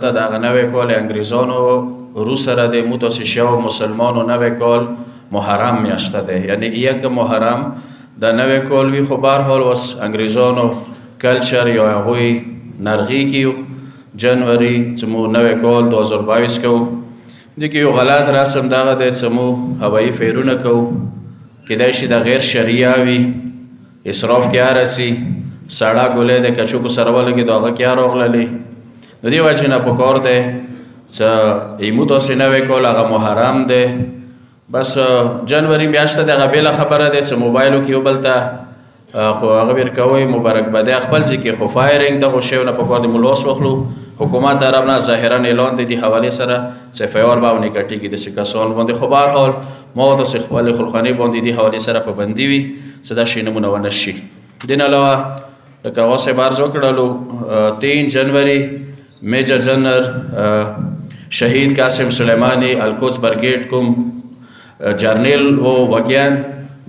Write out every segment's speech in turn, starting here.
د هغه نوی کال انګریزانو روس سره د متوسط شو مسلمانو نوی کال محرم میاشته ده، یعنی یک محرم د نوی کال وی. خو به هر حال وس انګریزانو کلچر یا هغوی نرغي کیو جنوري چې مو نوی کال 2022 کوو. دې کې یو غلط رسم دغه دی چې مو هوایي فیرونه کوو، کیدای شي د غیر شرعیه وي، اسراف کې راسي، سړه ګولۍ د کچوکو سره ولګي د هغه کې راغللې. د دې وجې نه پکار دی چې ایمو داسې نوی کال هغه محرم دی. بس جنوري میاشته د هغه بېله خبره دی چې موبایلو کې یو بل ته خو هغه ورکوئ مبارکبادي خپل ځای کې، خو فایرنګ دغو شیو نه پکار دی مو لاس واخلو. حکومت عرب نه ظاهرا اعلان دی دې حوالې سره چې اف آی آر به ونیګټېږي داسې کسان باندې. خو به هر حال ما داسې خپلې خلخانې باندې دې حوالې سره پابندي وي چې دا شی نمونه ونه شي. دې نه علاوه لکه هغه صاحب عرض وکړلو 3 جنوري میجر جنرل شهید قاسم سلیمانی القدس برگیډ کوم جرنیل و واقعا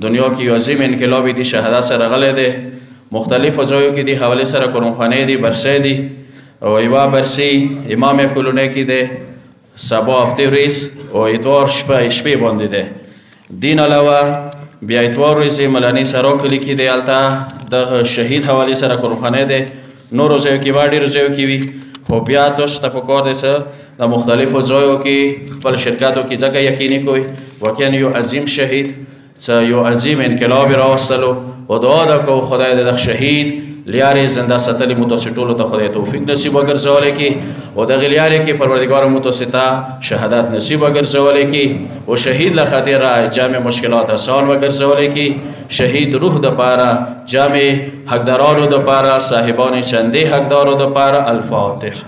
دنیا کې یو عظیم انقلابي دی شهادت سره غلی دی. مختلفو ځایو کې دی حوالې سره قرآنخوانې دي، برسۍ دي او یوه برسي امام کلونۍ کې دی، سبا هفتې ورځ او اتوار شپې باندې دی. دین علاوه بیا اتوار ورځې ملاني سرا کلي کې دی، هلته د شهید حوالې سره قرآنخوانۍ دی. نورو ځایو کې به ډېرو ځایو کې وي، خو بیا تاسو ته پکار دی چې د مختلفو ځایو کې خپل شرکتو کې ځکه یقیني کوئ واقعا یو عظیم شهید چې یو عظیم انقلاب راوستلو و دعا ده کوو خدای د دغه شهید لیارې زنده ساتلې مو تاسې ټولو ته خدای توفیق نصیب وګرځولی کړي او دغې لیارې کې پروردګار مو تاسې ته شهادت نصیب وګرځولی کړي او شهید له خاطره جامع مشکلات آسان وګرځولی کړي. شهید روح دپاره، جامع حقدارانو دپاره، صاحبان چندې حقدارو دپاره. الفاتح.